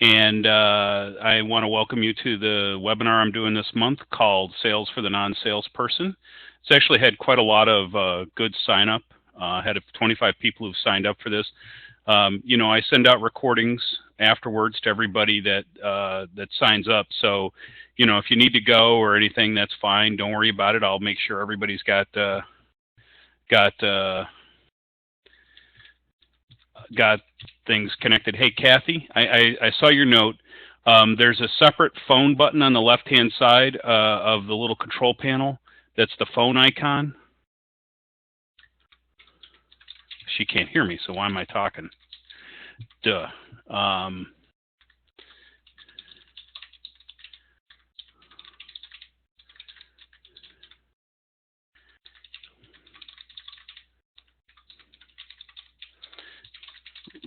And I want to welcome you to the webinar I'm doing this month called Sales for the Non-Salesperson. It's actually had quite a lot of good sign up. Had 25 people who've signed up for this. You know, I send out recordings afterwards to everybody that that signs up. So, you know, if you need to go or anything, that's fine. Don't worry about it. I'll make sure everybody's got got things connected. Hey, Kathy, I saw your note. There's a separate phone button on the left-hand side of the little control panel. That's the phone icon. She can't hear me, so why am I talking? Duh.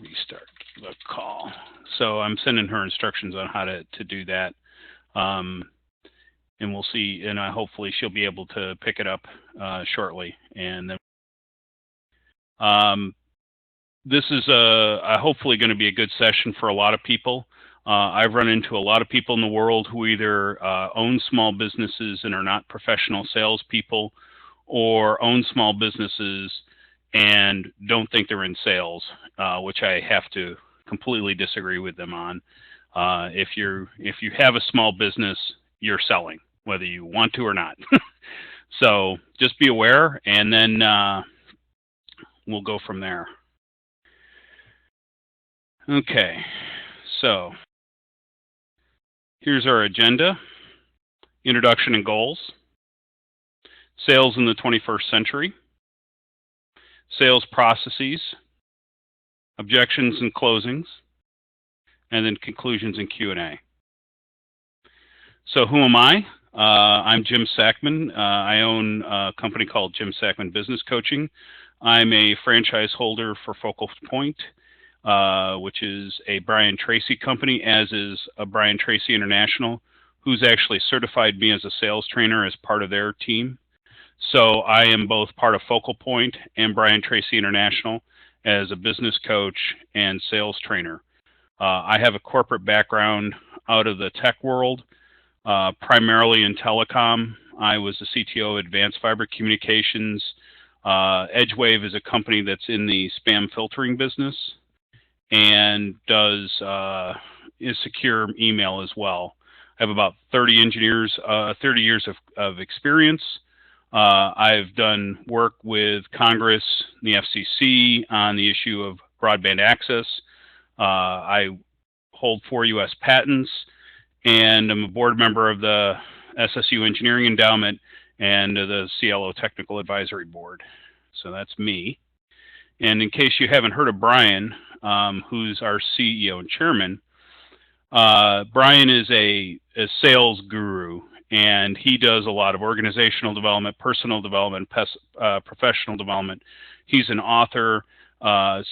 Restart the call. So I'm sending her instructions on how to do that. And we'll see, and hopefully she'll be able to pick it up shortly. And then this is hopefully going to be a good session for a lot of people. I've run into a lot of people in the world who either own small businesses and are not professional salespeople, or own small businesses and don't think they're in sales, which I have to completely disagree with them on. If you have a small business, you're selling, whether you want to or not. So just be aware, and then we'll go from there. Okay, so here's our agenda: introduction and goals, sales in the 21st century, sales processes, objections and closings, and then conclusions and Q&A. So who am I? I'm Jim Sackman. I own a company called Jim Sackman Business Coaching. I'm a franchise holder for Focal Point, which is a Brian Tracy company, as is a Brian Tracy International, who's actually certified me as a sales trainer as part of their team. So I am both part of Focal Point and Brian Tracy International as a business coach and sales trainer. I have a corporate background out of the tech world, primarily in telecom. I was the CTO of Advanced Fiber Communications. Edgewave is a company that's in the spam filtering business and does is secure email as well. I have about 30 engineers, 30 years of experience. I've done work with Congress, the FCC on the issue of broadband access. I hold 4 U.S. patents, and I'm a board member of the SSU Engineering Endowment and the CLO Technical Advisory Board. So that's me. And in case you haven't heard of Brian, who's our CEO and chairman, Brian is a sales guru, and he does a lot of organizational development, personal development, professional development. He's an author,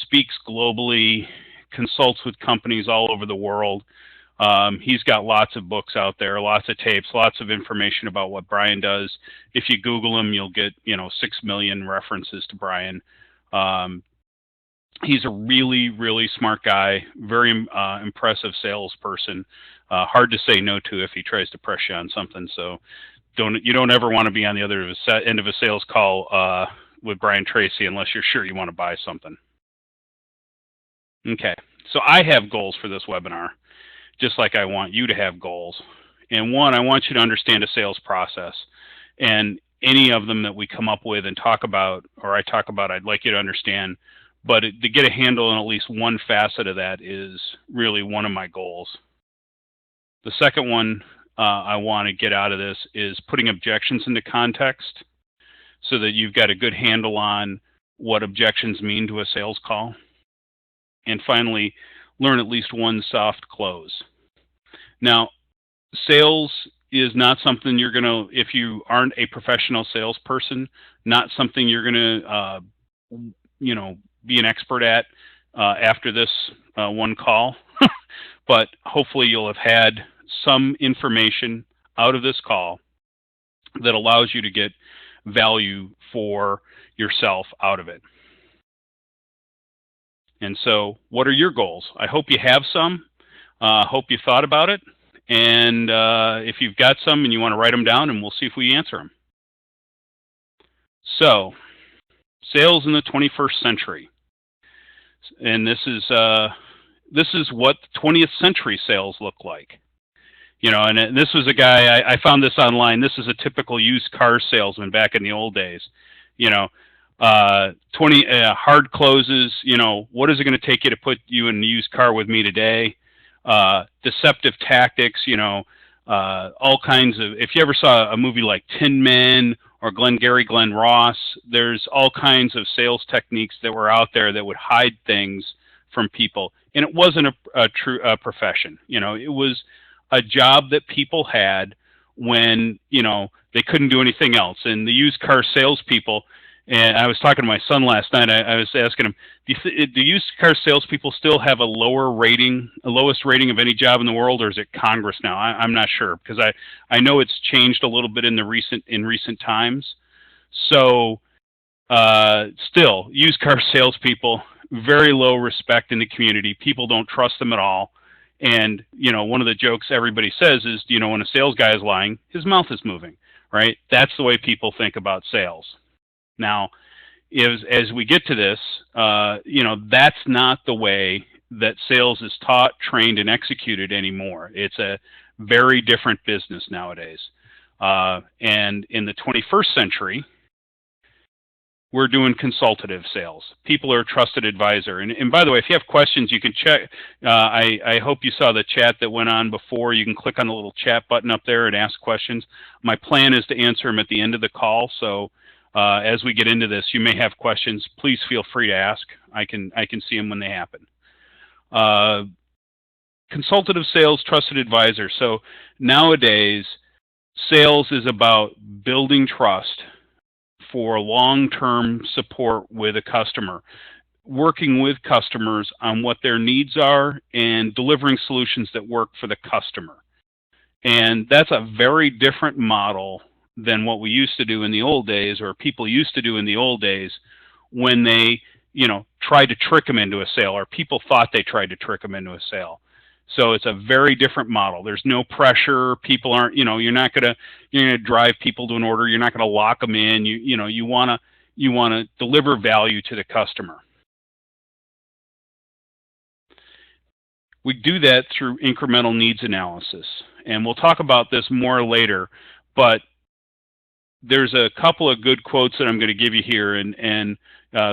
speaks globally, consults with companies all over the world. He's got lots of books out there, lots of tapes, lots of information about what Brian does. If you Google him, you'll get 6 million references to Brian. He's a really, really smart guy, very impressive salesperson. Hard to say no to if he tries to press you on something. So you don't ever want to be on the other end of a sales call with Brian Tracy unless you're sure you want to buy something. Okay, so I have goals for this webinar, just like I want you to have goals. And one, I want you to understand a sales process. And any of them that we come up with and talk about, or I talk about, I'd like you to understand. But to get a handle on at least one facet of that is really one of my goals. The second one I want to get out of this is putting objections into context so that you've got a good handle on what objections mean to a sales call. And finally, learn at least one soft close. Now, sales is not something you're going to, if you aren't a professional salesperson, not something you're going to, be an expert at after this one call. But hopefully you'll have had some information out of this call that allows you to get value for yourself out of it. And so what are your goals? I hope you have some. Hope you thought about it. And if you've got some and you want to write them down, and we'll see if we answer them. So, sales in the 21st century. And this is what 20th century sales look like. You know, and this was a guy, I found this online. This is a typical used car salesman back in the old days. You know, 20 hard closes. You know, what is it going to take you to put you in a used car with me today? Deceptive tactics. You know, all kinds of. If you ever saw a movie like Tin Men or Glengarry Glen Ross, there's all kinds of sales techniques that were out there that would hide things from people, and it wasn't a true profession. You know, it was a job that people had when, you know, they couldn't do anything else. And the used car salespeople, and I was talking to my son last night, I was asking him, do used car salespeople still have a lower rating, a lowest rating of any job in the world, or is it Congress now? I'm not sure, because I know it's changed a little bit in recent times. So still, used car salespeople, very low respect in the community. People don't trust them at all. And, you know, one of the jokes everybody says is, you know, when a sales guy is lying, his mouth is moving, right? That's the way people think about sales. Now, as we get to this, you know, that's not the way that sales is taught, trained, and executed anymore. It's a very different business nowadays. And in the 21st century, we're doing consultative sales. People are a trusted advisor. And by the way, if you have questions, you can check. I hope you saw the chat that went on before. You can click on the little chat button up there and ask questions. My plan is to answer them at the end of the call. So as we get into this, you may have questions. Please feel free to ask. I can see them when they happen. Consultative sales, trusted advisor. So nowadays, sales is about building trust for long-term support with a customer, working with customers on what their needs are and delivering solutions that work for the customer. And that's a very different model than what we used to do in the old days, or people used to do in the old days when they, you know, tried to trick them into a sale, or people thought they tried to trick them into a sale. So it's a very different model. There's no pressure. People aren't, you know, you're gonna drive people to an order. You're not gonna lock them in. You wanna deliver value to the customer. We do that through incremental needs analysis, and we'll talk about this more later. But there's a couple of good quotes that I'm going to give you here and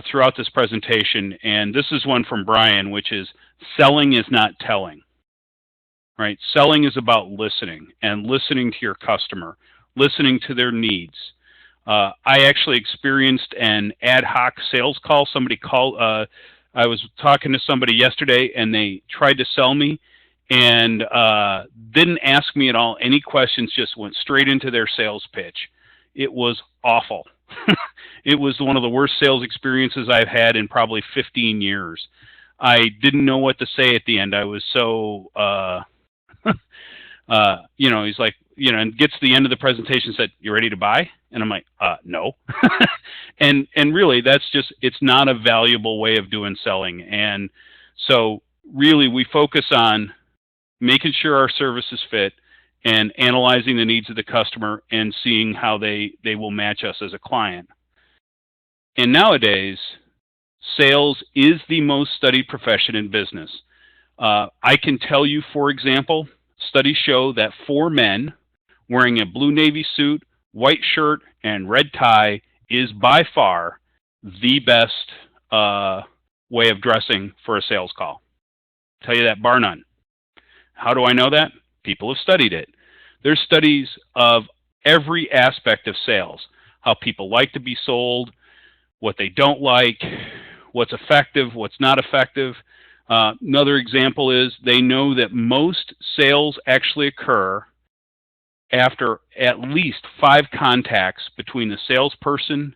throughout this presentation. And this is one from Brian, which is, selling is not telling. Right? Selling is about listening, and listening to your customer, listening to their needs. I actually experienced an ad hoc sales call. Somebody called, I was talking to somebody yesterday, and they tried to sell me and didn't ask me at all any questions, just went straight into their sales pitch. It was awful. It was one of the worst sales experiences I've had in probably 15 years. I didn't know what to say at the end. I was so... you know, he's like, you know, and gets to the end of the presentation and said, "You ready to buy?" And I'm like, no. and really, that's just, it's not a valuable way of doing selling. And so really we focus on making sure our services fit and analyzing the needs of the customer and seeing how they will match us as a client. And nowadays, sales is the most studied profession in business. I can tell you, for example, studies show that 4 men wearing a blue Navy suit, white shirt, and red tie is by far the best way of dressing for a sales call. I'll tell you that bar none. How do I know that? People have studied it. There's studies of every aspect of sales, how people like to be sold, what they don't like, what's effective, what's not effective. Another example is they know that most sales actually occur after at least 5 contacts between the salesperson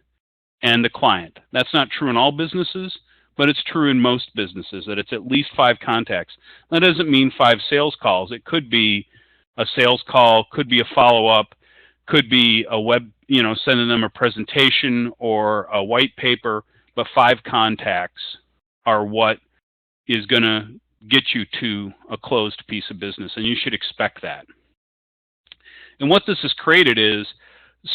and the client. That's not true in all businesses, but it's true in most businesses, that it's at least 5 contacts. That doesn't mean 5 sales calls. It could be a sales call, could be a follow-up, could be a web, you know, sending them a presentation or a white paper, but 5 contacts are what is going to get you to a closed piece of business, and you should expect that. And what this has created is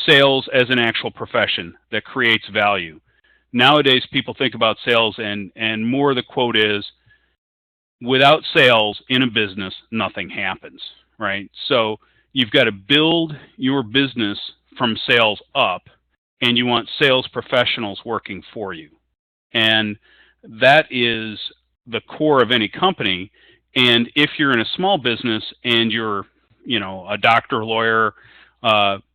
sales as an actual profession that creates value. Nowadays, people think about sales, and more the quote is, without sales in a business, nothing happens, right? So you've got to build your business from sales up, and you want sales professionals working for you. And that is the core of any company. And if you're in a small business and you're, a doctor, lawyer,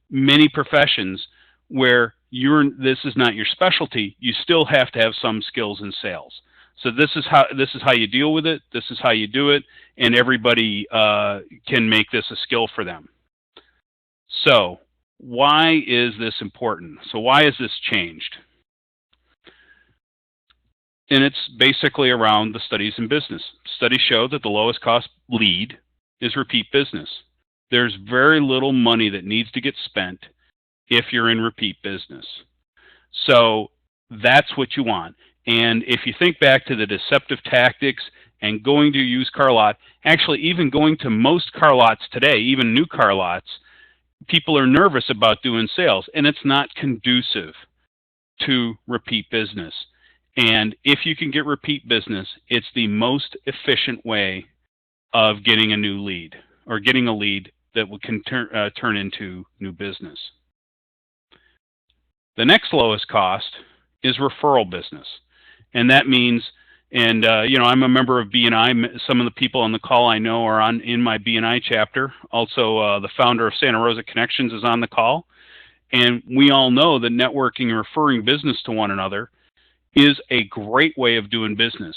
many professions where this is not your specialty, you still have to have some skills in sales. So this is how you deal with it. This is how you do it, and everybody can make this a skill for them. So why is this important? So why has this changed? And it's basically around the studies in business. Studies show that the lowest cost lead is repeat business. There's very little money that needs to get spent if you're in repeat business. So that's what you want. And if you think back to the deceptive tactics and going to a used car lot, actually even going to most car lots today, even new car lots, people are nervous about doing sales, and it's not conducive to repeat business. And if you can get repeat business, it's the most efficient way of getting a new lead, or getting a lead that can turn into new business. The next lowest cost is referral business. And that means, and I'm a member of BNI. Some of the people on the call I know are in my BNI chapter. Also, the founder of Santa Rosa Connections is on the call. And we all know that networking and referring business to one another is a great way of doing business.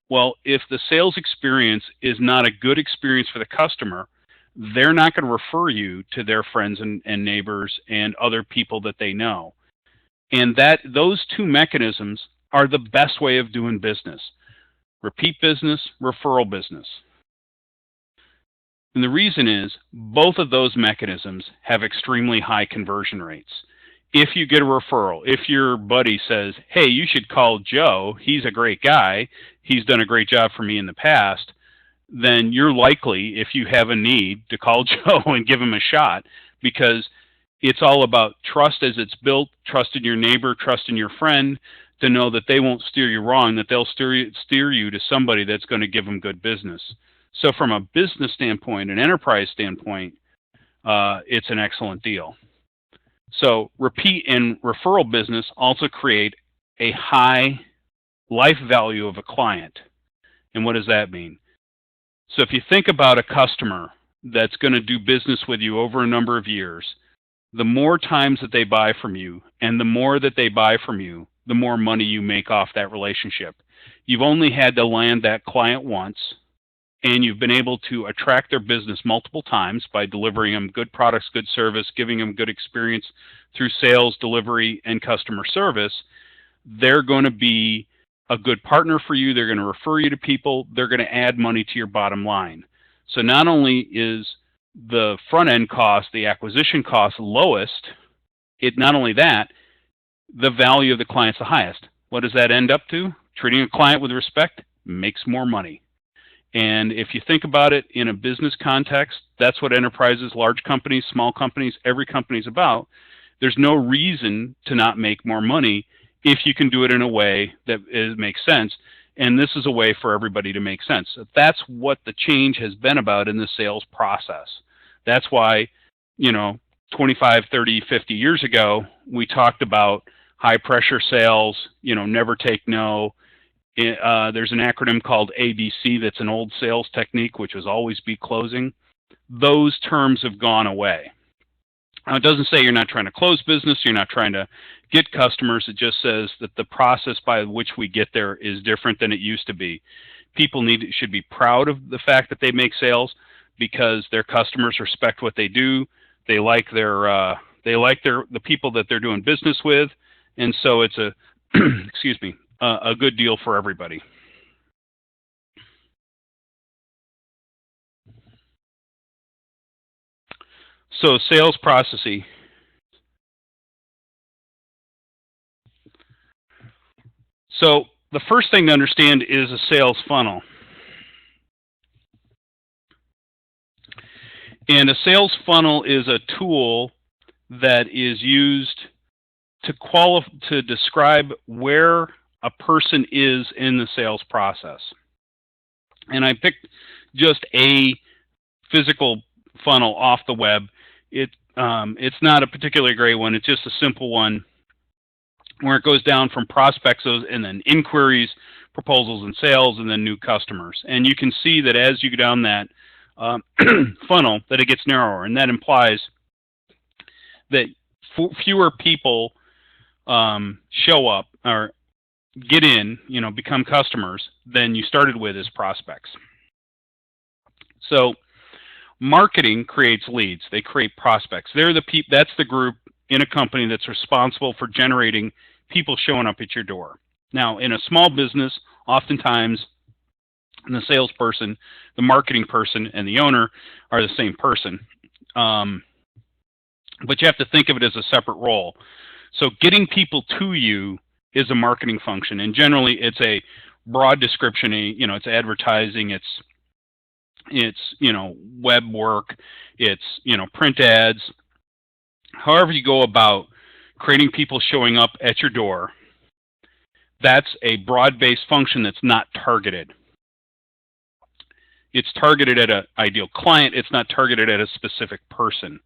Well, if the sales experience is not a good experience for the customer, they're not going to refer you to their friends and neighbors and other people that they know. And those two mechanisms are the best way of doing business. Repeat business, referral business. And the reason is both of those mechanisms have extremely high conversion rates. If you get a referral, if your buddy says, hey, you should call Joe, he's a great guy, he's done a great job for me in the past, then you're likely, if you have a need, to call Joe and give him a shot, because it's all about trust as it's built, trust in your neighbor, trust in your friend, to know that they won't steer you wrong, that they'll steer you to somebody that's going to give them good business. So from a business standpoint, an enterprise standpoint, it's an excellent deal. So repeat and referral business also create a high life value of a client. And what does that mean? So if you think about a customer that's going to do business with you over a number of years, the more times that they buy from you and the more that they buy from you, the more money you make off that relationship. You've only had to land that client once, and you've been able to attract their business multiple times by delivering them good products, good service, giving them good experience through sales, delivery, and customer service. They're going to be a good partner for you. They're going to refer you to people. They're going to add money to your bottom line. So not only is the front end cost, the acquisition cost, lowest, not only that, the value of the client's the highest. What does that end up to? Treating a client with respect makes more money. And if you think about it in a business context, that's what enterprises, large companies, small companies, every company is about. There's no reason to not make more money if you can do it in a way that makes sense. And this is a way for everybody to make sense. That's what the change has been about in the sales process. That's why, 25, 30, 50 years ago, we talked about high pressure sales, never take no. There's an acronym called ABC that's an old sales technique, which was always be closing. Those terms have gone away. Now, it doesn't say you're not trying to close business, you're not trying to get customers. It just says that the process by which we get there is different than it used to be. People should be proud of the fact that they make sales because their customers respect what they do. They like the people that they're doing business with, and so it's a good deal for everybody. So sales processing. So the first thing to understand is a sales funnel. And a sales funnel is a tool that is used to describe where a person is in the sales process. And I picked just a physical funnel off the web. It's not a particularly great one. It's just a simple one where it goes down from prospects and then inquiries, proposals, and sales, and then new customers. And you can see that as you go down that funnel, that it gets narrower, and that implies that fewer people show up or get in, become customers than you started with as prospects. So marketing creates leads. They create prospects. That's the group in a company that's responsible for generating people showing up at your door. Now, in a small business, oftentimes the salesperson, the marketing person, and the owner are the same person. But you have to think of it as a separate role. So getting people to you is a marketing function, and generally it's a broad description. It's advertising, it's web work, it's print ads. However you go about creating people showing up at your door, that's a broad-based function that's not targeted. It's targeted at an ideal client. It's not targeted at a specific person.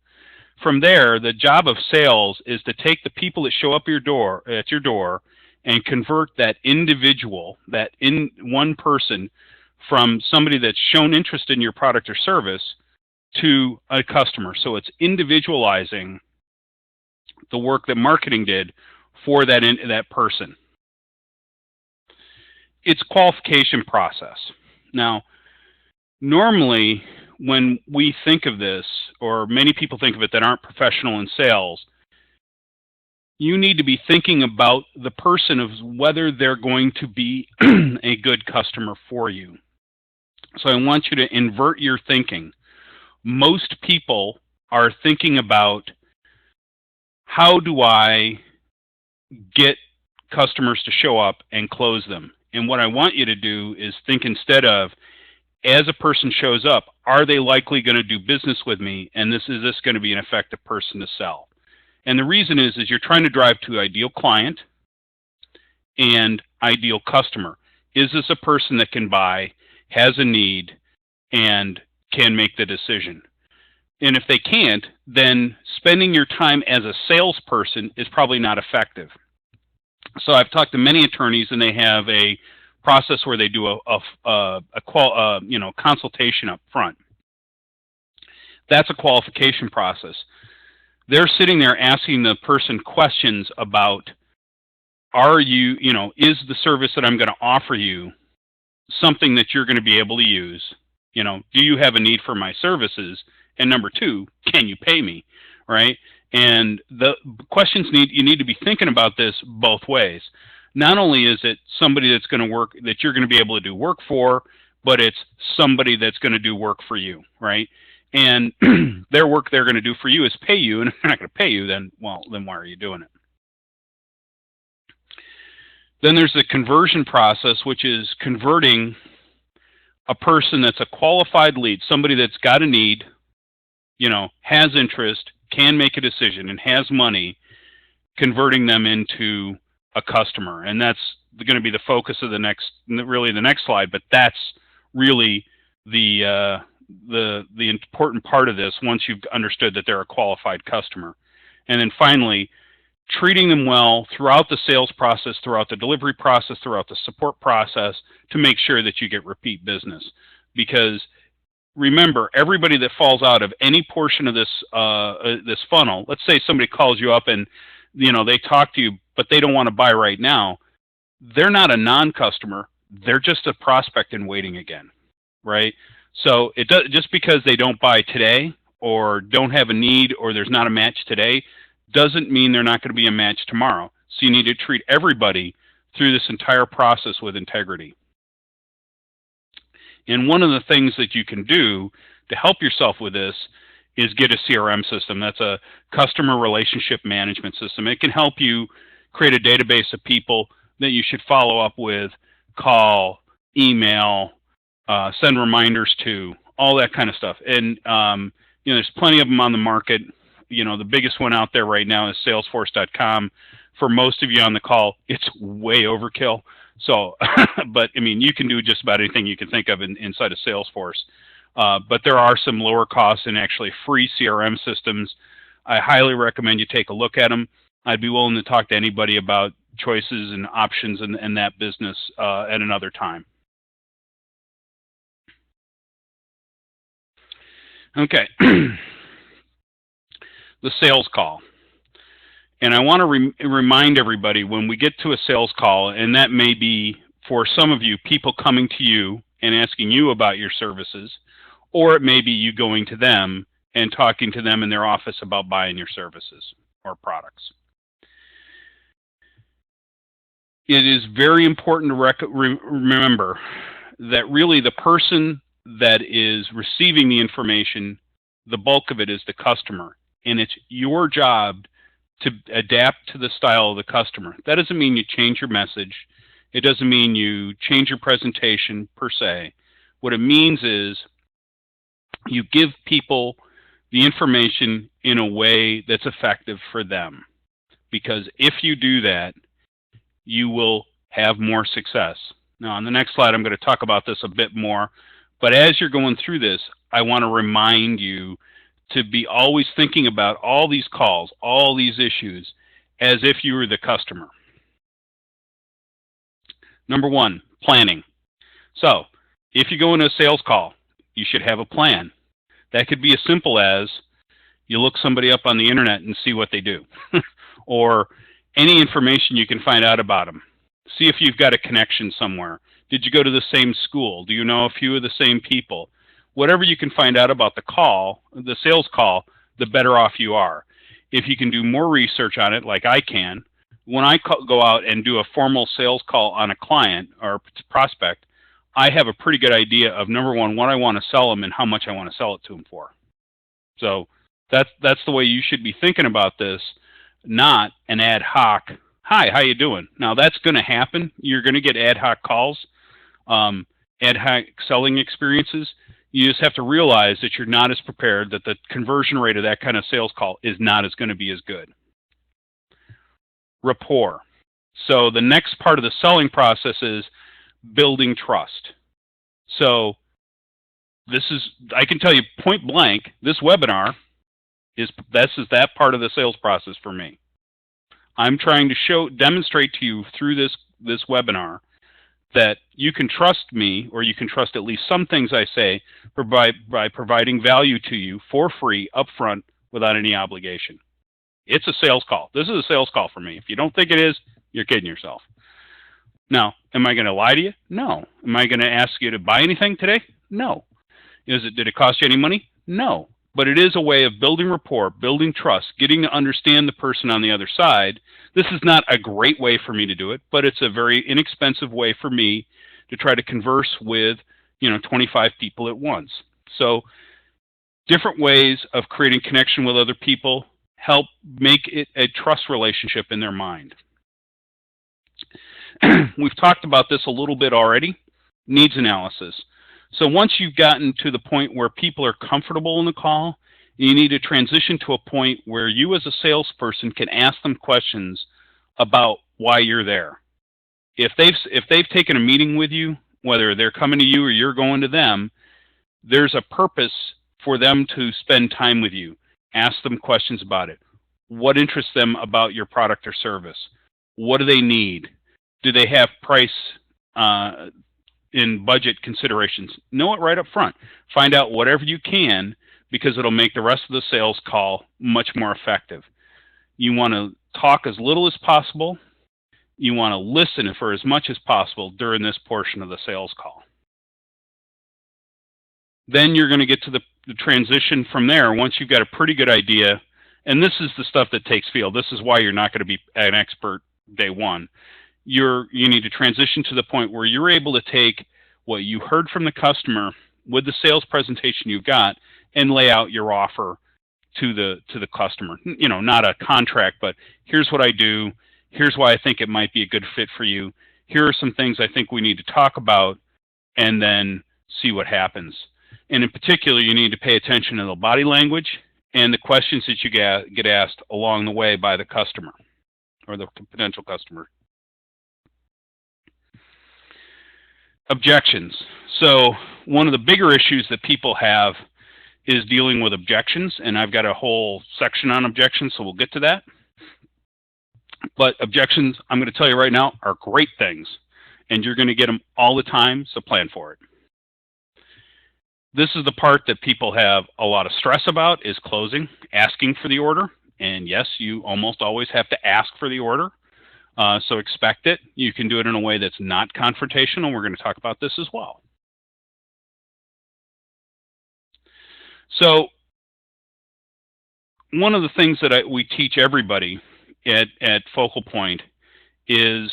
From there, the job of sales is to take the people that show up at your door and convert that individual, one person, from somebody that's shown interest in your product or service to a customer. So it's individualizing the work that marketing did for that person. It's qualification process. Now, normally when we think of this, or many people think of it that aren't professional in sales, you need to be thinking about the person of whether they're going to be a good customer for you. So I want you to invert your thinking. Most people are thinking about, how do I get customers to show up and close them? And what I want you to do is think instead of, as a person shows up, are they likely going to do business with me? And is this going to be an effective person to sell? And the reason is you're trying to drive to ideal client and ideal customer. Is this a person that can buy, has a need, and can make the decision? And if they can't, then spending your time as a salesperson is probably not effective. So I've talked to many attorneys, and they have a process where they do a consultation up front. That's a qualification process. They're sitting there asking the person questions about, is the service that I'm going to offer you something that you're going to be able to use? Do you have a need for my services? And number two, can you pay me? Right? And the questions you need to be thinking about this both ways. Not only is it somebody that's going to work, that you're going to be able to do work for, but it's somebody that's going to do work for you, right? And their work they're going to do for you is pay you, and if they're not going to pay you, then why are you doing it? Then there's the conversion process, which is converting a person that's a qualified lead, somebody that's got a need, has interest, can make a decision, and has money, converting them into a customer. And that's going to be the focus of the next slide, but that's really the important part of this once you've understood that they're a qualified customer. And then finally, treating them well throughout the sales process, throughout the delivery process, throughout the support process, to make sure that you get repeat business. Because remember, everybody that falls out of any portion of this funnel, let's say somebody calls you up and they talk to you, but they don't want to buy right now, they're not a non-customer. They're just a prospect in waiting again, right? So just because they don't buy today or don't have a need or there's not a match today doesn't mean they're not going to be a match tomorrow. So you need to treat everybody through this entire process with integrity. And one of the things that you can do to help yourself with this is get a CRM system. That's a customer relationship management system. It can help you create a database of people that you should follow up with, call, email, send reminders to, all that kind of stuff. And there's plenty of them on the market. The biggest one out there right now is Salesforce.com. For most of you on the call, it's way overkill. So, but I mean, you can do just about anything you can think of inside of Salesforce. But there are some lower cost and actually free CRM systems. I highly recommend you take a look at them. I'd be willing to talk to anybody about choices and options in that business at another time. Okay. The sales call. And I want to remind everybody when we get to a sales call, and that may be for some of you, people coming to you and asking you about your services, or it may be you going to them and talking to them in their office about buying your services or products. It is very important to remember that really the person that is receiving the information, the bulk of it is the customer, and it's your job to adapt to the style of the customer. That doesn't mean you change your message. It doesn't mean you change your presentation per se. What it means is you give people the information in a way that's effective for them. Because if you do that, you will have more success. Now, on the next slide, I'm going to talk about this a bit more. But as you're going through this, I want to remind you to be always thinking about all these calls, all these issues, as if you were the customer. Number one, planning. So, if you go into a sales call, you should have a plan. That could be as simple as you look somebody up on the internet and see what they do, or any information you can find out about them. See if you've got a connection somewhere. Did you go to the same school? Do you know a few of the same people? Whatever you can find out about the call, the sales call, the better off you are. If you can do more research on it, like I can, when I go out and do a formal sales call on a client or prospect, I have a pretty good idea of, number one, what I want to sell them and how much I want to sell it to them for. So that's the way you should be thinking about this, not an ad hoc, hi, how you doing? Now, that's going to happen. You're going to get ad hoc calls, ad hoc selling experiences. You just have to realize that you're not as prepared, that the conversion rate of that kind of sales call is not going to be as good. Rapport. So the next part of the selling process is building trust. So I can tell you point blank, this webinar is that part of the sales process for me. I'm trying to demonstrate to you through this webinar that you can trust me, or you can trust at least some things I say by providing value to you for free upfront without any obligation. It's a sales call. This is a sales call for me. If you don't think it is, you're kidding yourself. Now, am I going to lie to you? No. Am I going to ask you to buy anything today? No. Did it cost you any money? No. But it is a way of building rapport, building trust, getting to understand the person on the other side. This is not a great way for me to do it, but it's a very inexpensive way for me to try to converse with, 25 people at once. So different ways of creating connection with other people help make it a trust relationship in their mind. We've talked about this a little bit already, needs analysis. So once you've gotten to the point where people are comfortable in the call, you need to transition to a point where you as a salesperson can ask them questions about why you're there. If they've taken a meeting with you, whether they're coming to you or you're going to them, there's a purpose for them to spend time with you. Ask them questions about it. What interests them about your product or service? What do they need? Do they have price in budget considerations? Know it right up front. Find out whatever you can, because it'll make the rest of the sales call much more effective. You want to talk as little as possible. You want to listen for as much as possible during this portion of the sales call. Then you're going to get to the transition from there once you've got a pretty good idea. And this is the stuff that takes field. This is why you're not going to be an expert day one. You need to transition to the point where you're able to take what you heard from the customer with the sales presentation you've got and lay out your offer to the customer. Not a contract, but here's what I do. Here's why I think it might be a good fit for you. Here are some things I think we need to talk about, and then see what happens. And in particular, you need to pay attention to the body language and the questions that you get asked along the way by the customer or the potential customer. Objections. So one of the bigger issues that people have is dealing with objections, and I've got a whole section on objections, so we'll get to that. But objections, I'm going to tell you right now, are great things, and you're going to get them all the time, so plan for it. This is the part that people have a lot of stress about, is closing, asking for the order. And yes, you almost always have to ask for the order. So expect it. You can do it in a way that's not confrontational. We're going to talk about this as well. So one of the things that we teach everybody at Focal Point is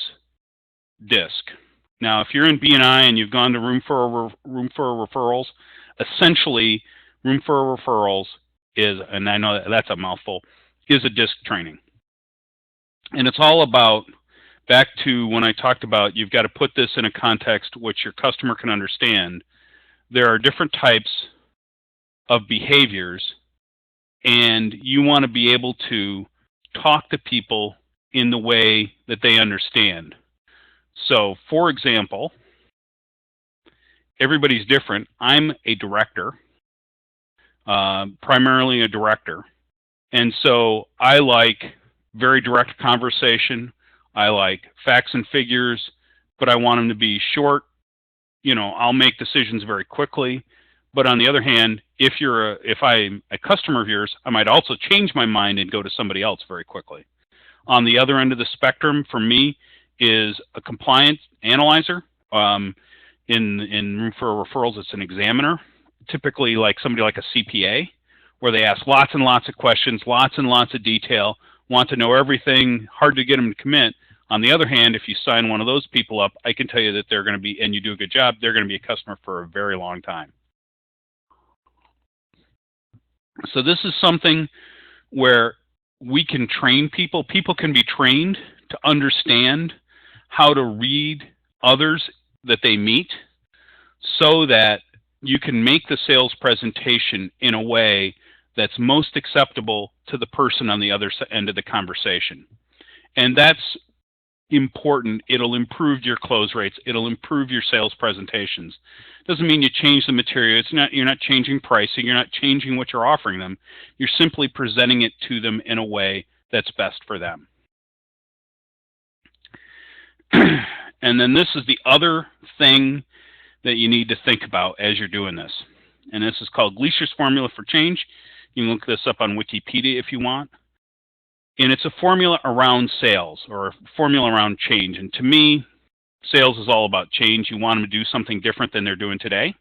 DISC. Now, if you're in B&I and you've gone to Room for Referrals, essentially Room for Referrals is, and I know that's a mouthful, is a DISC training. And it's all about, back to when I talked about, you've got to put this in a context which your customer can understand. There are different types of behaviors, and you want to be able to talk to people in the way that they understand. So, for example, everybody's different. I'm a director, primarily a director, and so I like very direct conversation. I like facts and figures, but I want them to be short. You know, I'll make decisions very quickly. But on the other hand, if I'm a customer of yours, I might also change my mind and go to somebody else very quickly. On the other end of the spectrum, for me, is a compliance analyzer. In Room for Referrals, it's an examiner, typically like somebody like a CPA, where they ask lots and lots of questions, lots and lots of detail, want to know everything, hard to get them to commit. On the other hand, if you sign one of those people up, I can tell you that they're going to be, and you do a good job, they're going to be a customer for a very long time. So this is something where we can train people. People can be trained to understand how to read others that they meet so that you can make the sales presentation in a way that's most acceptable to the person on the other end of the conversation. And that's important. It'll improve your close rates. It'll improve your sales presentations. Doesn't mean you change the material. You're not changing pricing. You're not changing what you're offering them. You're simply presenting it to them in a way that's best for them. And then this is the other thing that you need to think about as you're doing this. And this is called Gleischer's Formula for Change. You can look this up on Wikipedia if you want. And it's a formula around sales, or a formula around change. And to me, sales is all about change. You want them to do something different than they're doing today,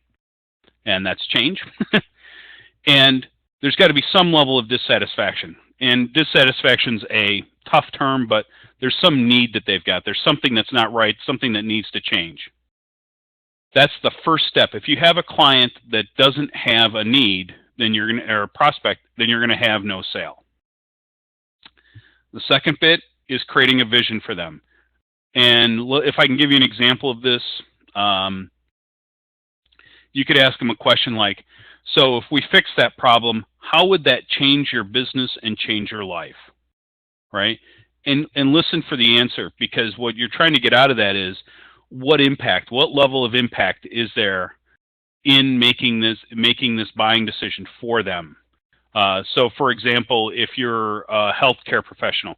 and that's change. And there's got to be some level of dissatisfaction. And dissatisfaction's a tough term, but there's some need that they've got. There's something that's not right, something that needs to change. That's the first step. If you have a client that doesn't have a need, then you're going to, or a prospect, then you're going to have no sale. The second bit is creating a vision for them. And if I can give you an example of this, you could ask them a question like, so if we fix that problem, how would that change your business and change your life? Right? And listen for the answer, because what you're trying to get out of that is what impact, what level of impact is there in making this buying decision for them. So, for example, if you're a healthcare professional,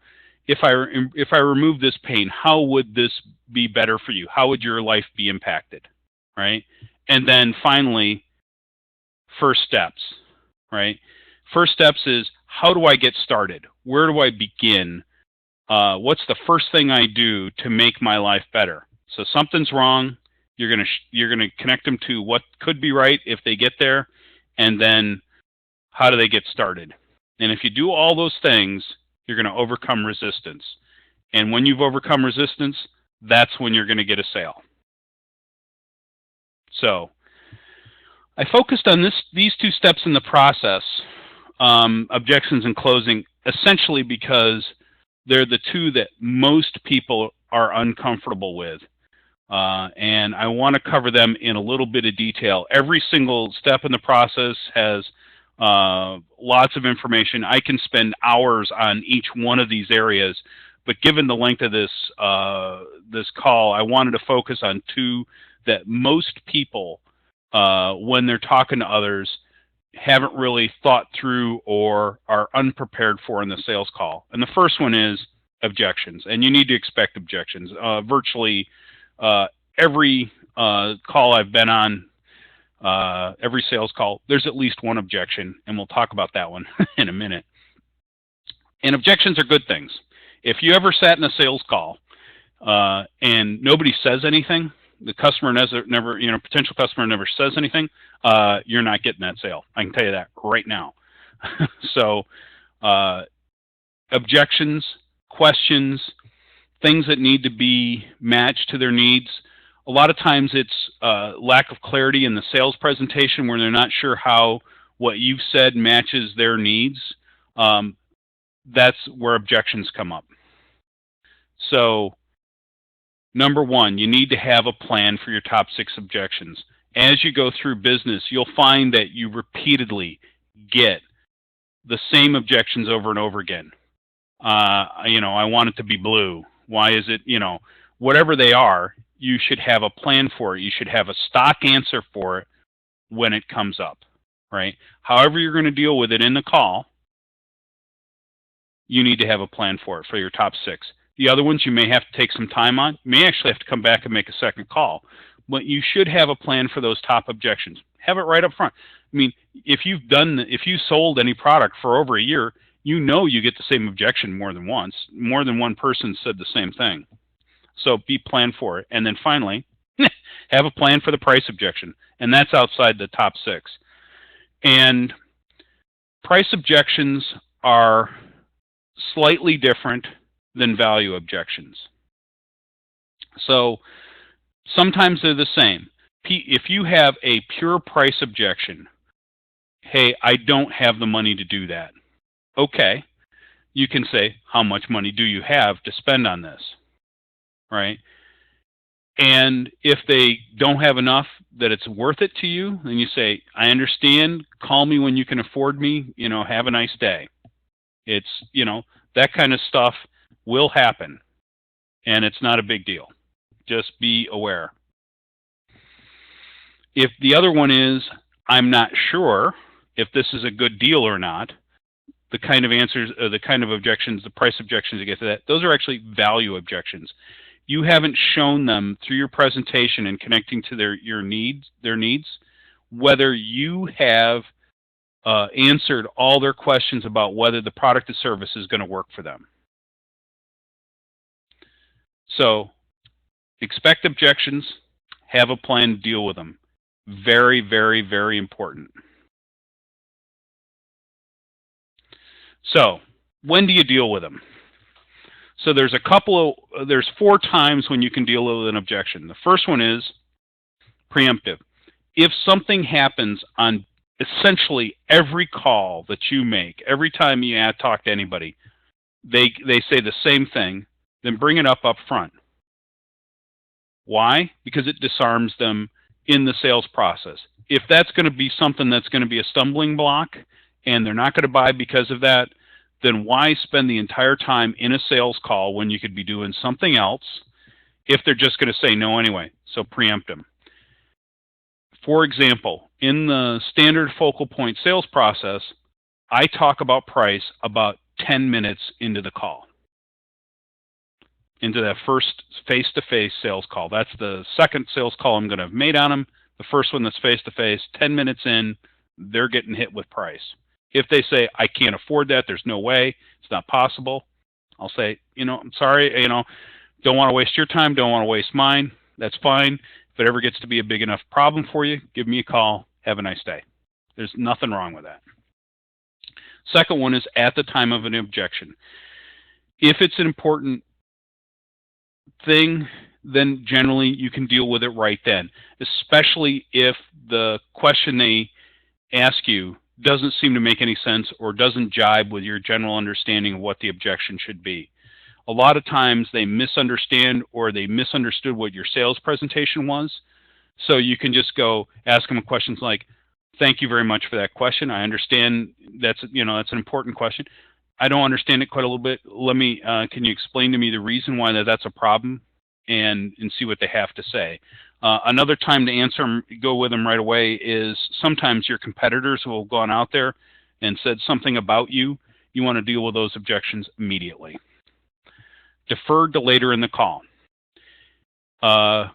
if I remove this pain, how would this be better for you? How would your life be impacted, right? And then finally, first steps, right? First steps is, how do I get started? Where do I begin? What's the first thing I do to make my life better? So something's wrong. You're gonna connect them to what could be right if they get there, and then how do they get started? And if you do all those things, you're going to overcome resistance. And when you've overcome resistance, that's when you're going to get a sale. So I focused on these two steps in the process, objections and closing, essentially because they're the two that most people are uncomfortable with. and I want to cover them in a little bit of detail. Every single step in the process has lots of information. I can spend hours on each one of these areas, but given the length of this this call, I wanted to focus on two that most people, when they're talking to others, haven't really thought through or are unprepared for in the sales call. And the first one is objections, and you need to expect objections. Virtually every call I've been on, every sales call, there's at least one objection, and we'll talk about that one in a minute. And objections are good things. If you ever sat in a sales call and nobody says anything, the customer never, potential customer never says anything, you're not getting that sale. I can tell you that right now. So, objections, questions, things that need to be matched to their needs. A lot of times it's lack of clarity in the sales presentation where they're not sure how what you've said matches their needs. That's where objections come up. So, number one, you need to have a plan for your top 6 objections. As you go through business, you'll find that you repeatedly get the same objections over and over again. I want it to be blue. Why is it, whatever they are, you should have a plan for it. You should have a stock answer for it when it comes up, right? However you're going to deal with it in the call, you need to have a plan for it for your top 6. The other ones you may have to take some time on. You may actually have to come back and make a second call. But you should have a plan for those top objections. Have it right up front. I mean, if you sold any product for over a year, you get the same objection more than once. More than one person said the same thing. So be planned for it. And then finally, have a plan for the price objection. And that's outside the top 6. And price objections are slightly different than value objections. So sometimes they're the same. If you have a pure price objection, hey, I don't have the money to do that. Okay, you can say, how much money do you have to spend on this, right? And if they don't have enough that it's worth it to you, then you say, I understand, call me when you can afford me, have a nice day. It's, that kind of stuff will happen, and it's not a big deal. Just be aware. If the other one is, I'm not sure if this is a good deal or not, the kind of answers, the kind of objections, the price objections you get to that, those are actually value objections. You haven't shown them through your presentation and connecting to their needs, whether you have answered all their questions about whether the product or service is going to work for them. So, expect objections, have a plan to deal with them. Very, very, very important. So, when do you deal with them? So there's 4 times when you can deal with an objection. The first one is preemptive. If something happens on essentially every call that you make, every time you talk to anybody, they say the same thing, then bring it up front. Why? Because it disarms them in the sales process. If that's going to be something that's going to be a stumbling block and they're not going to buy because of that, then why spend the entire time in a sales call when you could be doing something else if they're just going to say no anyway? So preempt them. For example, in the standard focal point sales process, I talk about price about 10 minutes into the call, into that first face-to-face sales call. That's the second sales call I'm going to have made on them. The first one that's face-to-face, 10 minutes in, they're getting hit with price. If they say, I can't afford that, there's no way, it's not possible, I'll say, I'm sorry, don't want to waste your time, don't want to waste mine, that's fine. If it ever gets to be a big enough problem for you, give me a call, have a nice day. There's nothing wrong with that. Second one is at the time of an objection. If it's an important thing, then generally you can deal with it right then, especially if the question they ask you doesn't seem to make any sense or doesn't jibe with your general understanding of what the objection should be. a lot of times they misunderstand or they misunderstood what your sales presentation was. So you can just go ask them questions like, thank you very much for that question. I understand that's an important question. I don't understand it quite a little bit. Can you explain to me the reason why that's a problem, and see what they have to say. Another time to answer them, go with them right away, is sometimes your competitors will have gone out there and said something about you. You want to deal with those objections immediately. Defer to later in the call. That's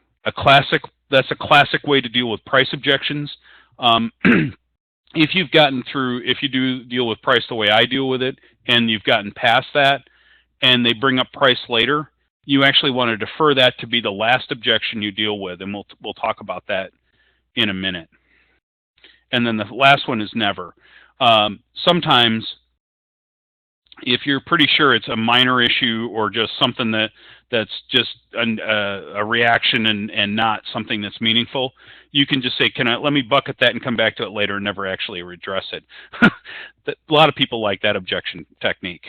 a classic way to deal with price objections. If you do deal with price the way I deal with it, and you've gotten past that, and they bring up price later, you actually want to defer that to be the last objection you deal with, and we'll talk about that in a minute. And then the last one is never. Sometimes, if you're pretty sure it's a minor issue or just something that's just a reaction and not something that's meaningful, you can just say, let me bucket that and come back to it later, and never actually address it. A lot of people like that objection technique.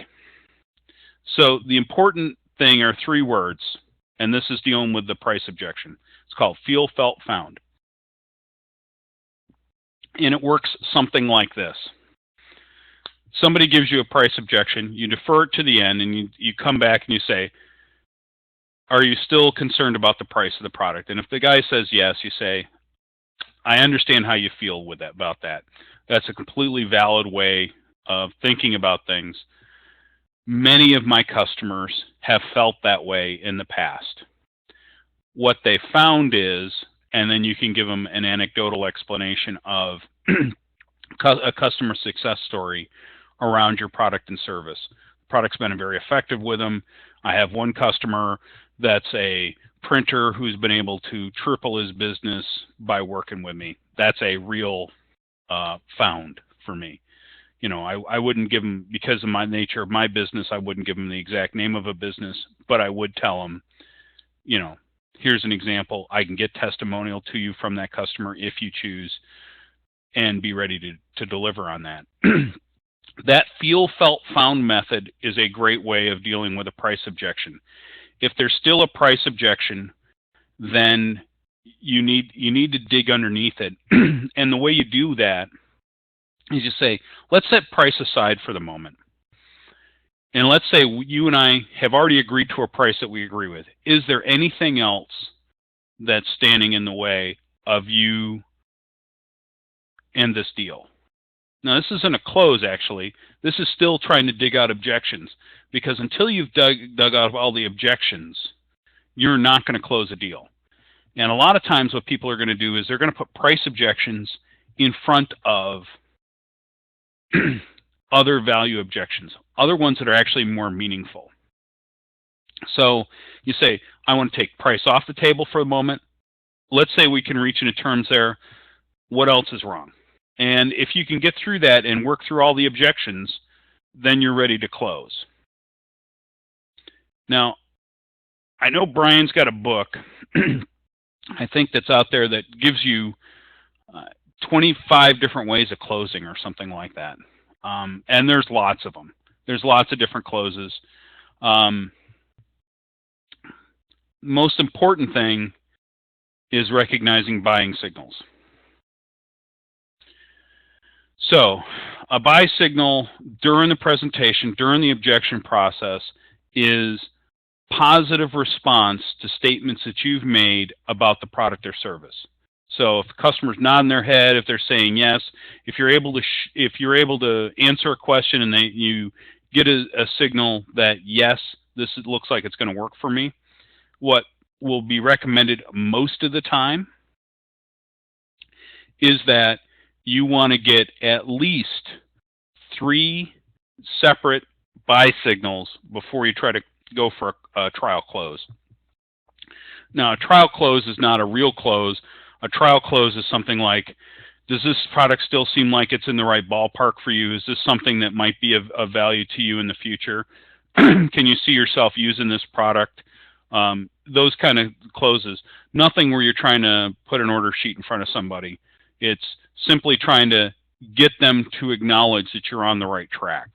So the important thing are 3 words, and this is dealing with the price objection. It's called feel, felt, found. And it works something like this. Somebody gives you a price objection, you defer it to the end, and you come back and you say, are you still concerned about the price of the product? And if the guy says yes, you say, I understand how you feel about that. That's a completely valid way of thinking about things. Many of my customers have felt that way in the past. What they found is, and then you can give them an anecdotal explanation of a customer success story around your product and service. The product's been very effective with them. I have one customer that's a printer who's been able to triple his business by working with me. That's a real found for me. I wouldn't give them, because of my nature of my business, I wouldn't give them the exact name of a business, but I would tell them, here's an example. I can get testimonial to you from that customer if you choose, and be ready to deliver on that. That feel, felt, found method is a great way of dealing with a price objection. If there's still a price objection, then you need to dig underneath it. And the way you do that is you say, let's set price aside for the moment. And let's say you and I have already agreed to a price that we agree with. Is there anything else that's standing in the way of you and this deal? Now, this isn't a close, actually. This is still trying to dig out objections, because until you've dug out all the objections, you're not going to close a deal. And a lot of times what people are going to do is they're going to put price objections in front of other value objections, other ones that are actually more meaningful. So you say, I want to take price off the table for a moment. Let's say we can reach into terms there. What else is wrong? And if you can get through that and work through all the objections, then you're ready to close. Now, I know Brian's got a book, I think, that's out there that gives you 25 different ways of closing or something like that. And there's lots of them. There's lots of different closes. Most important thing is recognizing buying signals. So a buy signal during the presentation, during the objection process, is positive response to statements that you've made about the product or service. So if the customer's nodding their head, if they're saying yes, if you're able to answer a question and you get a signal that yes, this looks like it's going to work for me, what will be recommended most of the time is that you want to get at least 3 separate buy signals before you try to go for a trial close. Now, a trial close is not a real close. A trial close is something like, does this product still seem like it's in the right ballpark for you? Is this something that might be of value to you in the future? Can you see yourself using this product? Those kind of closes. Nothing where you're trying to put an order sheet in front of somebody. It's simply trying to get them to acknowledge that you're on the right track.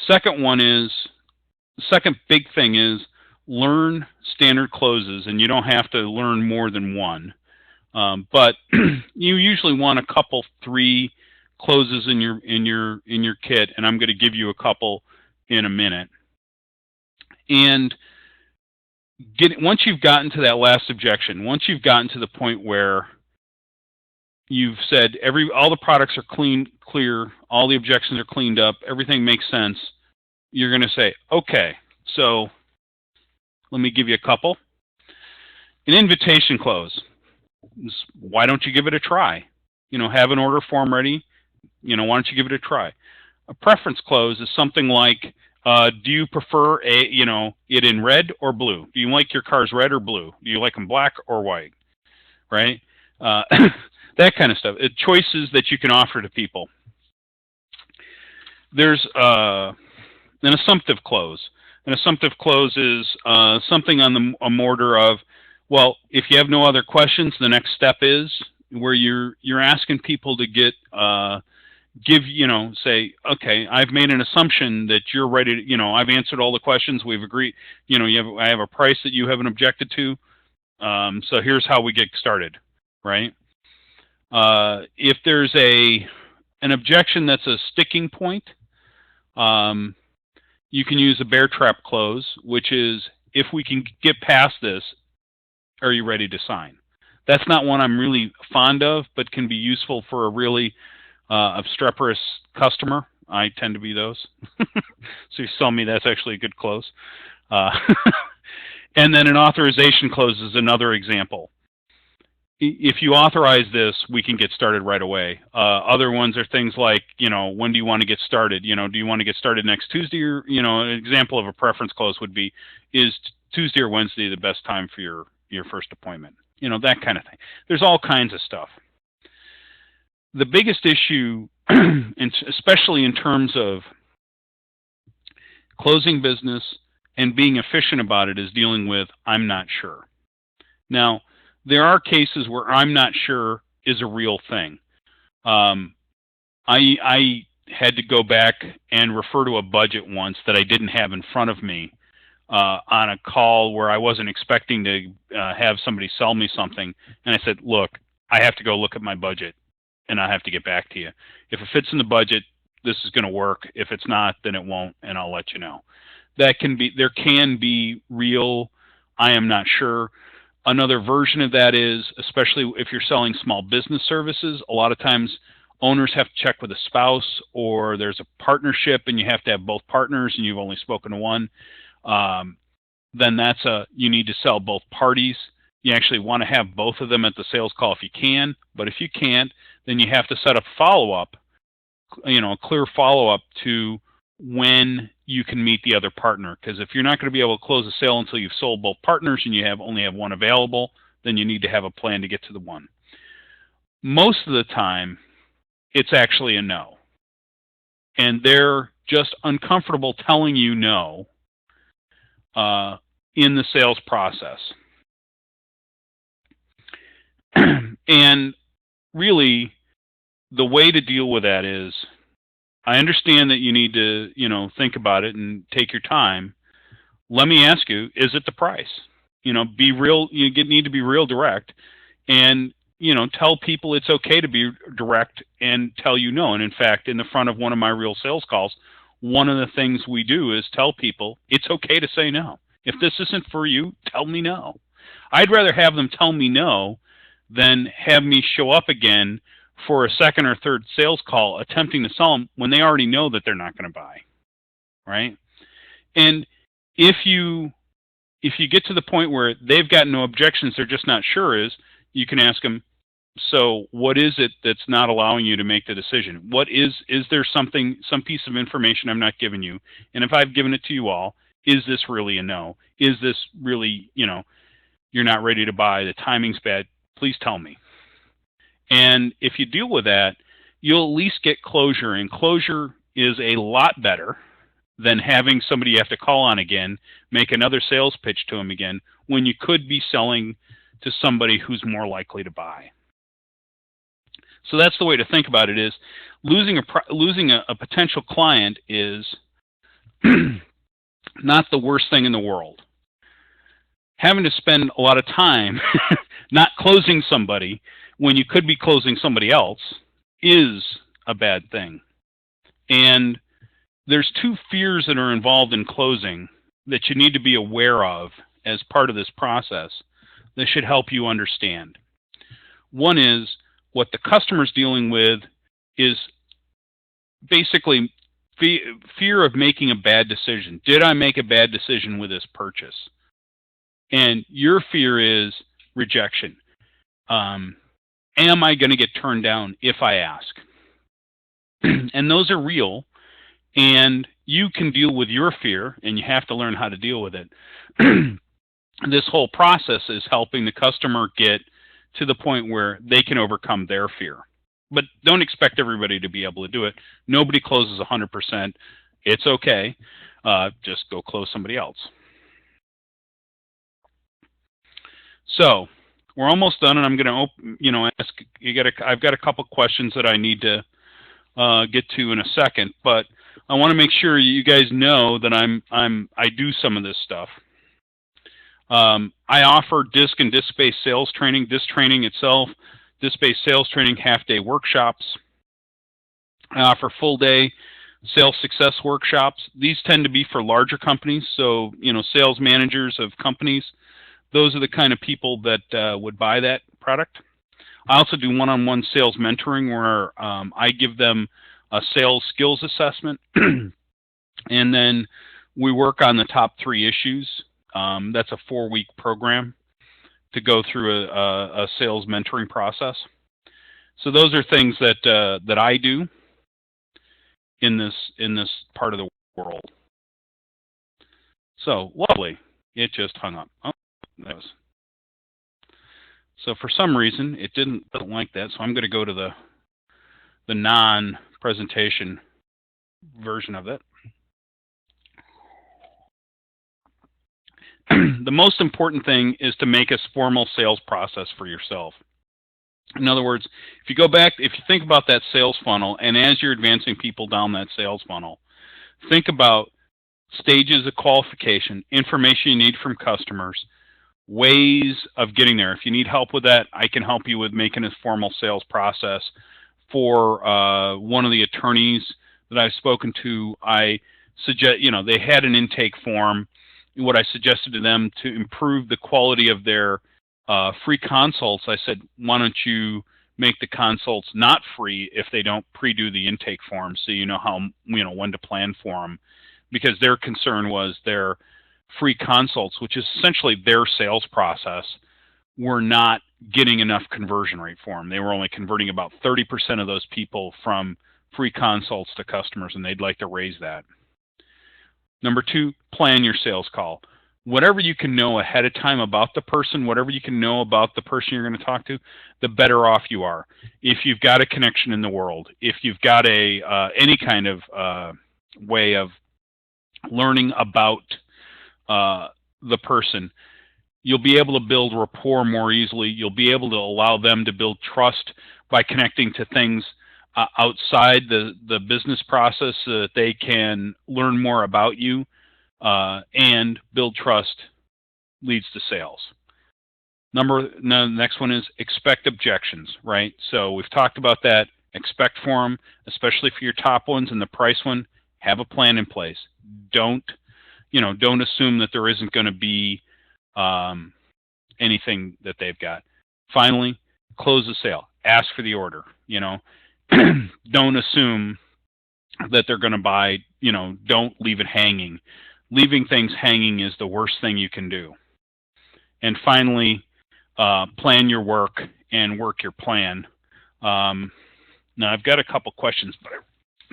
Second one is, the second big thing is learn standard closes, and you don't have to learn more than one. But you usually want a couple, three closes in your kit, and I'm going to give you a couple in a minute. And once you've gotten to that last objection, once you've gotten to the point where you've said all the products are clear, all the objections are cleaned up, everything makes sense, you're going to say, okay, so let me give you a couple. An invitation close. Why don't you give it a try? Have an order form ready. Why don't you give it a try? A preference close is something like, do you prefer it in red or blue? Do you like your cars red or blue? Do you like them black or white? Right? That kind of stuff. Choices that you can offer to people. There's an assumptive close. An assumptive close is something on a order of, well, if you have no other questions, the next step is where you're asking people to say, okay, I've made an assumption that you're ready to, I've answered all the questions, we've agreed, I have a price that you haven't objected to, so here's how we get started, right? If there's an objection that's a sticking point, you can use a bear trap close, which is, if we can get past this, are you ready to sign? That's not one I'm really fond of, but can be useful for a really obstreperous customer. I tend to be those. So you tell me that's actually a good close. And then an authorization close is another example. If you authorize this, we can get started right away. Other ones are things like, when do you want to get started? Do you want to get started next Tuesday? Or, an example of a preference close would be, is Tuesday or Wednesday the best time for your first appointment? That kind of thing. There's all kinds of stuff. The biggest issue, especially in terms of closing business and being efficient about it, is dealing with, I'm not sure. Now, there are cases where I'm not sure is a real thing. I had to go back and refer to a budget once that I didn't have in front of me on a call where I wasn't expecting to have somebody sell me something. And I said, look, I have to go look at my budget, and I have to get back to you. If it fits in the budget, this is going to work. If it's not, then it won't, and I'll let you know. There can be real, I am not sure. Another version of that is, especially if you're selling small business services, a lot of times owners have to check with a spouse, or there's a partnership and you have to have both partners and you've only spoken to one. Then you need to sell both parties. You actually want to have both of them at the sales call if you can, but if you can't, then you have to set up follow-up, a clear follow-up to when you can meet the other partner. Because if you're not going to be able to close a sale until you've sold both partners and you only have one available, then you need to have a plan to get to the one. Most of the time, it's actually a no. And they're just uncomfortable telling you no in the sales process. And really, the way to deal with that is, I understand that you need to, think about it and take your time. Let me ask you, is it the price? Be real. You need to be real direct, and tell people it's okay to be direct and tell you no. And in fact, in the front of one of my real sales calls, one of the things we do is tell people it's okay to say no. If this isn't for you, tell me no. I'd rather have them tell me no than have me show up again for a second or third sales call attempting to sell them when they already know that they're not going to buy, right? And if you get to the point where they've got no objections, they're just not sure, you can ask them, so what is it that's not allowing you to make the decision? What is there some piece of information I'm not giving you? And if I've given it to you all, is this really a no? Is this really, you're not ready to buy, the timing's bad? Please tell me. And if you deal with that, you'll at least get closure. And closure is a lot better than having somebody you have to call on again, make another sales pitch to them again, when you could be selling to somebody who's more likely to buy. So that's the way to think about it, is losing a potential client is not the worst thing in the world. Having to spend a lot of time not closing somebody when you could be closing somebody else is a bad thing. And there's two fears that are involved in closing that you need to be aware of as part of this process that should help you understand. One is what the customer's dealing with is basically fear of making a bad decision. Did I make a bad decision with this purchase? And your fear is rejection. Am I going to get turned down if I ask? And those are real, and you can deal with your fear, and you have to learn how to deal with it. This whole process is helping the customer get to the point where they can overcome their fear. But don't expect everybody to be able to do it. Nobody closes 100%. It's okay. Just go close somebody else. So we're almost done, and I'm going to ask. I've got a couple questions that I need to get to in a second, but I want to make sure you guys know that I do some of this stuff. I offer disc and disc-based sales training, disc training itself, disc-based sales training, half-day workshops. I offer full-day sales success workshops. These tend to be for larger companies, so sales managers of companies. Those are the kind of people that would buy that product. I also do one-on-one sales mentoring where I give them a sales skills assessment, and then we work on the top 3 issues. That's a 4-week program to go through a sales mentoring process. So those are things that I do in this part of the world. So lovely, it just hung up. Oh, that was. So for some reason it doesn't like that. So I'm going to go to the non-presentation version of it. The most important thing is to make a formal sales process for yourself. In other words, if you think about that sales funnel, and as you're advancing people down that sales funnel, think about stages of qualification, information you need from customers, ways of getting there. If you need help with that, I can help you with making a formal sales process. For one of the attorneys that I've spoken to, I suggest, they had an intake form. What I suggested to them to improve the quality of their free consults, I said, why don't you make the consults not free if they don't pre-do the intake form, so you know how when to plan for them, because their concern was their free consults, which is essentially their sales process, were not getting enough conversion rate for them. They were only converting about 30% of those people from free consults to customers, and they'd like to raise that. Number 2, plan your sales call. Whatever you can know ahead of time about the person, whatever you can know about the person you're going to talk to, the better off you are. If you've got a connection in the world, if you've got any kind of way of learning about the person, you'll be able to build rapport more easily. You'll be able to allow them to build trust by connecting to things outside the business process so that they can learn more about you, and build trust leads to sales. The next one is expect objections, right? So we've talked about that. Expect for them, especially for your top ones and the price one. Have a plan in place. Don't assume that there isn't going to be anything that they've got. Finally, close the sale. Ask for the order. Don't assume that they're going to buy. Don't leave it hanging. Leaving things hanging is the worst thing you can do. And finally, plan your work and work your plan. Now, I've got a couple questions, but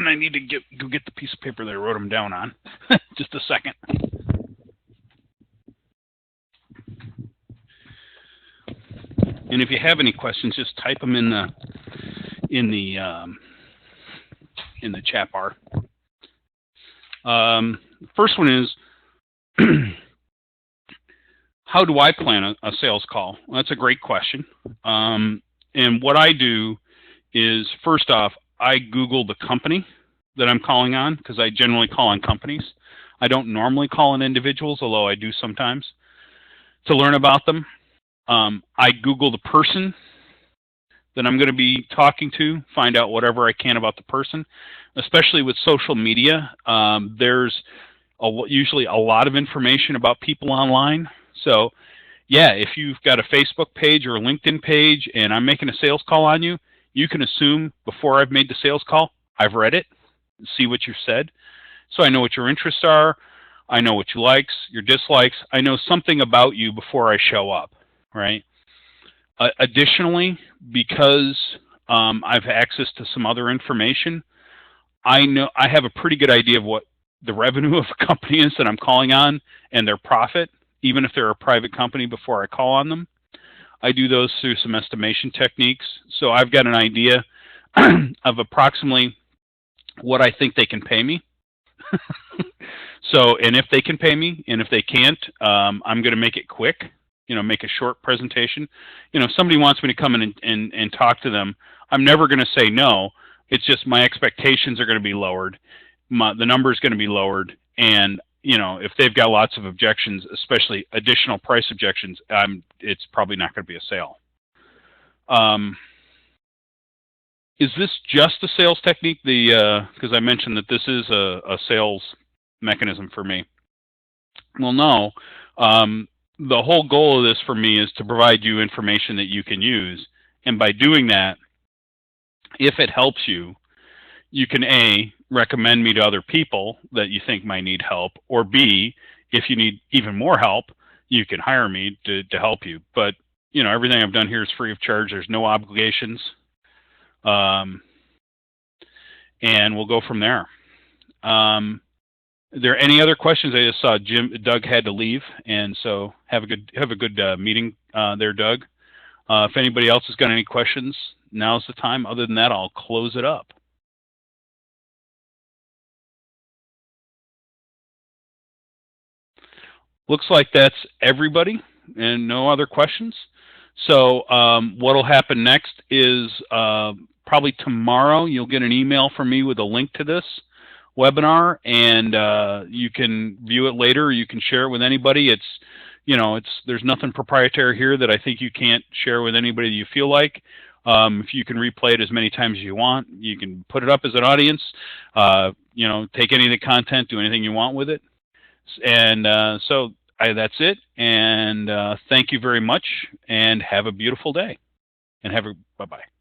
I need to go get the piece of paper that I wrote them down on. Just a second. And if you have any questions, just type them in the chat bar. First one is, how do I plan a sales call? Well, that's a great question. And what I do is, first off, I Google the company that I'm calling on, because I generally call on companies. I don't normally call in individuals, although I do sometimes, to learn about them. I Google the person that I'm going to be talking to, find out whatever I can about the person, especially with social media. There's usually a lot of information about people online. So, yeah, if you've got a Facebook page or a LinkedIn page and I'm making a sales call on you, you can assume before I've made the sales call, I've read it, see what you've said. So I know what your interests are. I know what you likes, your dislikes. I know something about you before I show up, right? Additionally, because I've access to some other information, I know I have a pretty good idea of what the revenue of a company is that I'm calling on and their profit, even if they're a private company before I call on them. I do those through some estimation techniques. So I've got an idea of approximately what I think they can pay me. So, and if they can pay me, and if they can't, I'm going to make it quick. Make a short presentation. If somebody wants me to come in and talk to them, I'm never going to say no. It's just my expectations are going to be lowered. The number is going to be lowered. And, if they've got lots of objections, especially additional price objections, it's probably not going to be a sale. Is this just a sales technique? Because I mentioned that this is a sales mechanism for me. Well, no. The whole goal of this for me is to provide you information that you can use. And by doing that, if it helps you, you can A, recommend me to other people that you think might need help, or B, if you need even more help, you can hire me to help you. But, everything I've done here is free of charge. There's no obligations. And we'll go from there. Are there any other questions? I just saw Doug had to leave, and so have a good meeting there, Doug. If anybody else has got any questions, now's the time. Other than that, I'll close it up. Looks like that's everybody, and no other questions. So what will happen next is probably tomorrow you'll get an email from me with a link to this webinar, and you can view it later. You can share it with anybody. There's nothing proprietary here that I think you can't share with anybody you feel like. If you can replay it as many times as you want, you can put it up as an audience. Take any of the content, do anything you want with it. And so that's it. And thank you very much, and have a beautiful day. And bye-bye.